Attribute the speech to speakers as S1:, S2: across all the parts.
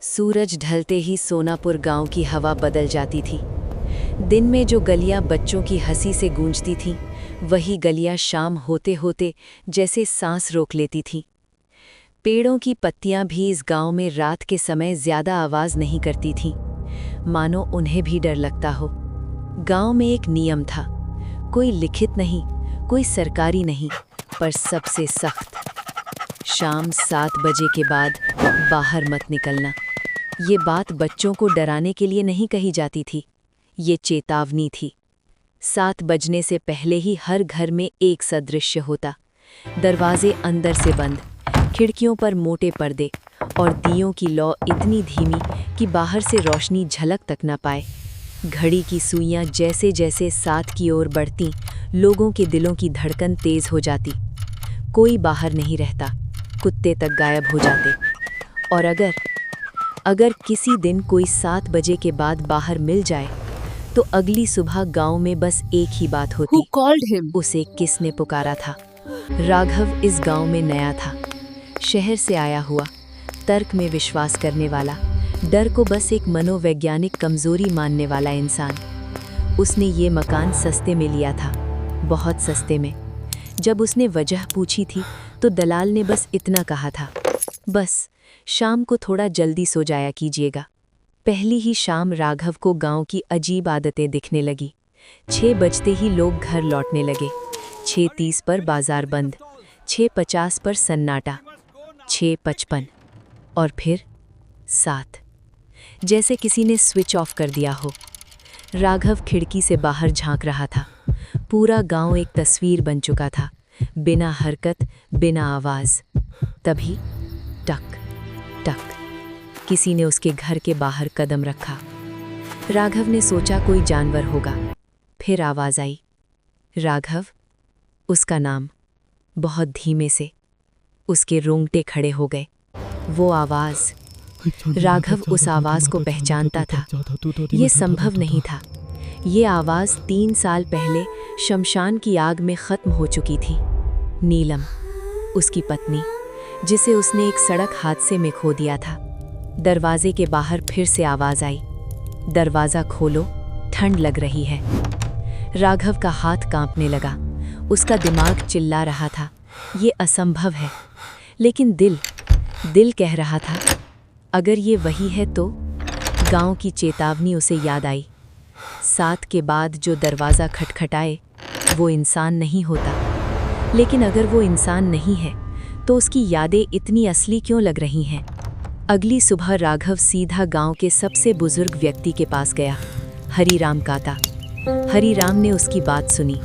S1: सूरज ढलते ही सोनापुर गांव की हवा बदल जाती थी। दिन में जो गलियां बच्चों की हंसी से गूंजती थीं, वही गलियां शाम होते होते जैसे सांस रोक लेती थीं। पेड़ों की पत्तियां भी इस गांव में रात के समय ज्यादा आवाज नहीं करती थीं, मानो उन्हें भी डर लगता हो। गांव में एक नियम था, कोई लिखित नहीं, कोई सरकारी नहीं, पर सबसे सख्त, शाम 7 बजे के बाद बाहर मत निकलना। ये बात बच्चों को डराने के लिए नहीं कही जाती थी, ये चेतावनी थी। 7 बजने से पहले ही हर घर में एक सा दृश्य होता, दरवाजे अंदर से बंद, खिड़कियों पर मोटे पर्दे और दियों की लौ इतनी धीमी कि बाहर से रोशनी झलक तक न पाए। घड़ी की सुइयां जैसे जैसे 7 की ओर बढ़ती, लोगों के दिलों की धड़कन तेज हो जाती। कोई बाहर नहीं रहता, कुत्ते तक गायब हो जाते। और अगर किसी दिन कोई 7 बजे के बाद बाहर मिल जाए, तो अगली सुबह गांव में बस एक ही बात होती,
S2: Who called him?
S1: उसे किसने पुकारा था। राघव इस गांव में नया था, शहर से आया हुआ, तर्क में विश्वास करने वाला, डर को बस एक मनोवैज्ञानिक कमजोरी मानने वाला इंसान। उसने ये मकान सस्ते में लिया था, बहुत सस्ते में। जब उसने वजह पूछी थी तो दलाल ने बस इतना कहा था, बस शाम को थोड़ा जल्दी सो जाया कीजिएगा। पहली ही शाम राघव को गांव की अजीब आदतें दिखने लगी। 6 बजते ही लोग घर लौटने लगे। 6:30 पर बाजार बंद, 6:50 पर सन्नाटा, 6:55 और फिर 7, जैसे किसी ने स्विच ऑफ कर दिया हो। राघव खिड़की से बाहर झांक रहा था। पूरा गांव एक तस्वीर बन चुका था, बिना हरकत, बिना आवाज। तभी टक टक, किसी ने उसके घर के बाहर कदम रखा। राघव ने सोचा कोई जानवर होगा। फिर आवाज आई, राघव, उसका नाम, बहुत धीमे से। उसके रोंगटे खड़े हो गए। वो आवाज, राघव उस आवाज को पहचानता था। ये संभव नहीं था। ये आवाज 3 साल पहले शमशान की आग में खत्म हो चुकी थी। नीलम, उसकी पत्नी, जिसे उसने एक सड़क हादसे में खो दिया था। दरवाजे के बाहर फिर से आवाज आई, दरवाजा खोलो, ठंड लग रही है। राघव का हाथ कांपने लगा। उसका दिमाग चिल्ला रहा था, ये असंभव है। लेकिन दिल कह रहा था, अगर ये वही है तो। गांव की चेतावनी उसे याद आई। 7 के बाद जो दरवाज़ा खटखटाए, वो इंसान नहीं होता। लेकिन अगर वो इंसान नहीं है, तो उसकी यादें इतनी असली क्यों लग रही हैं? अगली सुबह राघव सीधा गांव के सबसे बुजुर्ग व्यक्ति के पास गया, हरीराम काका। हरीराम ने उसकी बात सुनी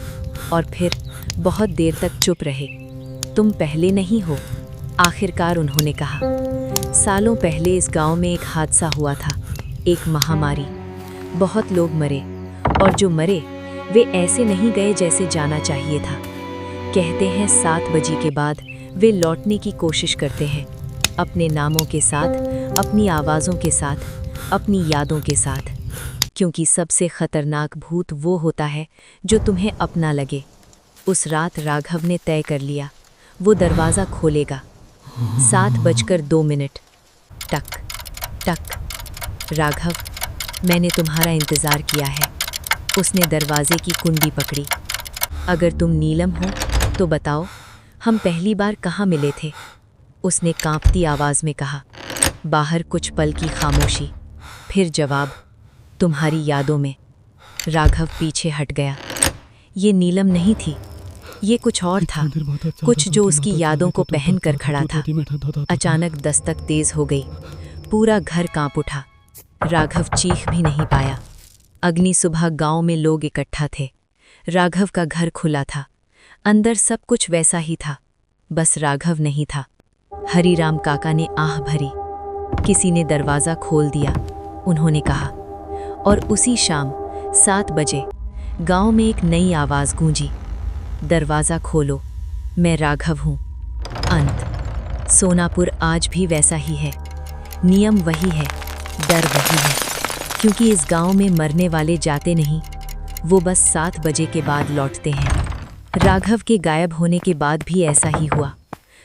S1: और फिर बहुत देर तक चुप रहे। तुम पहले नहीं हो, आखिरकार उन्होंने कहा। सालों पहले इस गांव में एक हादसा हुआ था, एक महामारी। बहुत लोग मरे, और जो मरे वे ऐसे नहीं गए जैसे जाना चाहिए था। कहते हैं 7 बजे के बाद वे लौटने की कोशिश करते हैं, अपने नामों के साथ, अपनी आवाज़ों के साथ, अपनी यादों के साथ। क्योंकि सबसे खतरनाक भूत वो होता है जो तुम्हें अपना लगे। उस रात राघव ने तय कर लिया, वो दरवाज़ा खोलेगा। 7:02। टक टक। राघव, मैंने तुम्हारा इंतज़ार किया है। उसने दरवाजे की कुंडी पकड़ी। अगर तुम नीलम हो तो बताओ, हम पहली बार कहाँ मिले थे? उसने कांपती आवाज़ में कहा। बाहर कुछ पल की खामोशी, फिर जवाब, तुम्हारी यादों में। राघव पीछे हट गया। ये नीलम नहीं थी, ये कुछ और था, कुछ जो उसकी यादों को पहन कर खड़ा था। अचानक दस्तक तेज हो गई, पूरा घर कांप उठा। राघव चीख भी नहीं पाया। अगली सुबह गांव में लोग इकट्ठा थे। राघव का घर खुला था, अंदर सब कुछ वैसा ही था, बस राघव नहीं था। हरीराम काका ने आह भरी। किसी ने दरवाज़ा खोल दिया, उन्होंने कहा। और उसी शाम 7 बजे गांव में एक नई आवाज़ गूंजी, दरवाज़ा खोलो, मैं राघव हूँ। अंत। सोनापुर आज भी वैसा ही है, नियम वही है, डर वही है। क्योंकि इस गांव में मरने वाले जाते नहीं, वो बस 7 बजे के बाद लौटते हैं। राघव के गायब होने के बाद भी ऐसा ही हुआ।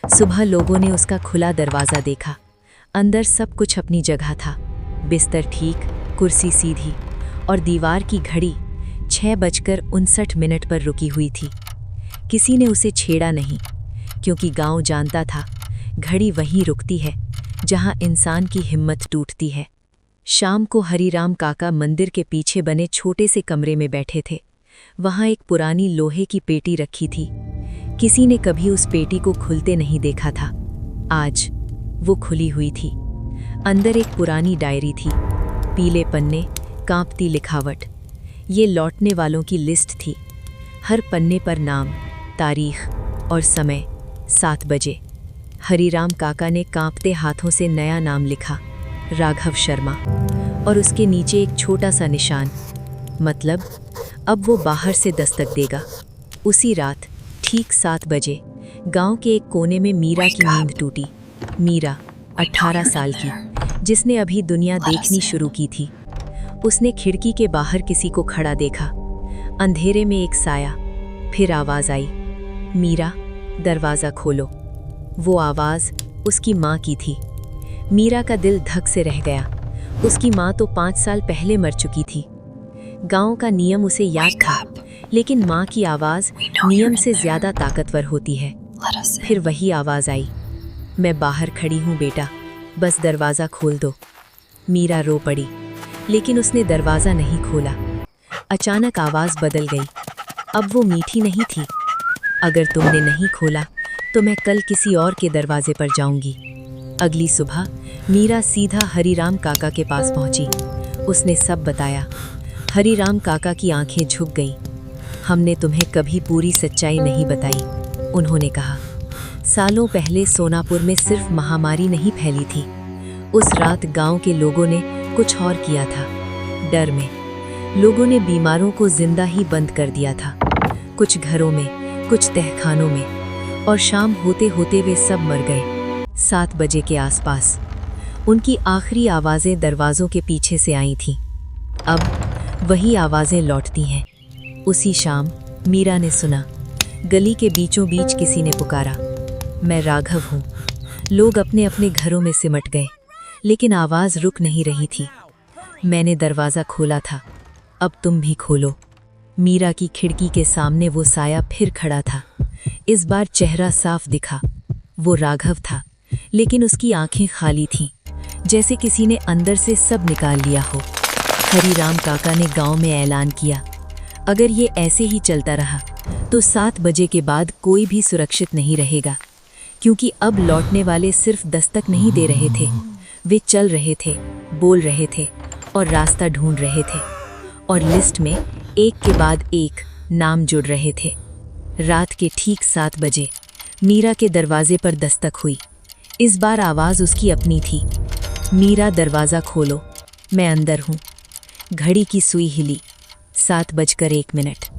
S1: सुबह लोगों ने उसका खुला दरवाज़ा देखा, अंदर सब कुछ अपनी जगह था। बिस्तर ठीक, कुर्सी सीधी और दीवार की घड़ी 6:59 पर रुकी हुई थी। किसी ने उसे छेड़ा नहीं, क्योंकि गांव जानता था घड़ी वहीं रुकती है जहां इंसान की हिम्मत टूटती है। शाम को हरिराम काका मंदिर के पीछे बने छोटे से कमरे में बैठे थे। वहां एक पुरानी लोहे की पेटी रखी थी। किसी ने कभी उस पेटी को खुलते नहीं देखा था। आज वो खुली हुई थी। अंदर एक पुरानी डायरी थी, पीले पन्ने, कांपती लिखावट। ये लौटने वालों की लिस्ट थी। हर पन्ने पर नाम, तारीख और समय। 7 बजे। हरिराम काका ने कांपते हाथों से नया नाम लिखा, राघव शर्मा, और उसके नीचे एक छोटा सा निशान, मतलब अब वो बाहर से दस्तक देगा। उसी रात ठीक 7 बजे गांव के एक कोने में मीरा की नींद टूटी। मीरा 18 साल की, जिसने अभी दुनिया देखनी शुरू की थी। उसने खिड़की के बाहर किसी को खड़ा देखा। अंधेरे में एक साया, फिर आवाज आई, मीरा दरवाज़ा खोलो। वो आवाज़ उसकी माँ की थी। मीरा का दिल धक से रह गया। उसकी माँ तो 5 साल पहले मर चुकी थी। गांव का नियम उसे याद था, लेकिन माँ की आवाज़ नियम से ज़्यादा ताकतवर होती है। फिर वही आवाज़ आई, मैं बाहर खड़ी हूँ बेटा, बस दरवाज़ा खोल दो। मीरा रो पड़ी, लेकिन उसने दरवाज़ा नहीं खोला। अचानक आवाज़ बदल गई। अब वो मीठी नहीं थी, अगर तुमने नहीं खोला तो मैं कल किसी और के दरवाजे पर जाऊंगी। अगली सुबह मीरा सीधा हरिराम काका के पास पहुंची। उसने सब बताया। हरिराम काका की आंखें झुक गईं। हमने तुम्हें कभी पूरी सच्चाई नहीं बताई, उन्होंने कहा। सालों पहले सोनापुर में सिर्फ महामारी नहीं फैली थी, उस रात गांव के लोगों ने कुछ और किया था। डर में लोगों ने बीमारों को जिंदा ही बंद कर दिया था, कुछ घरों में, कुछ तहखानों में, और शाम होते होते वे सब मर गए। 7 बजे के आसपास उनकी आखिरी आवाज़ें दरवाज़ों के पीछे से आई थीं। अब वही आवाज़ें लौटती हैं। उसी शाम मीरा ने सुना, गली के बीचों बीच किसी ने पुकारा, मैं राघव हूँ। लोग अपने अपने घरों में सिमट गए, लेकिन आवाज़ रुक नहीं रही थी। मैंने दरवाज़ा खोला था, अब तुम भी खोलो। मीरा की खिड़की के सामने वो साया फिर खड़ा था। इस बार चेहरा साफ दिखा। वो राघव था, लेकिन उसकी आंखें खाली थीं, जैसे किसी ने अंदर से सब निकाल लिया हो। हरिराम काका ने गांव में ऐलान किया, अगर ये ऐसे ही चलता रहा तो 7 बजे के बाद कोई भी सुरक्षित नहीं रहेगा, क्योंकि अब लौटने वाले सिर्फ दस्तक नहीं दे रहे थे, वे चल रहे थे, बोल रहे थे और रास्ता ढूंढ रहे थे। और लिस्ट में एक के बाद एक नाम जुड़ रहे थे। रात के ठीक 7 बजे मीरा के दरवाजे पर दस्तक हुई। इस बार आवाज़ उसकी अपनी थी, मीरा दरवाज़ा खोलो, मैं अंदर हूँ। घड़ी की सुई हिली, 7:01।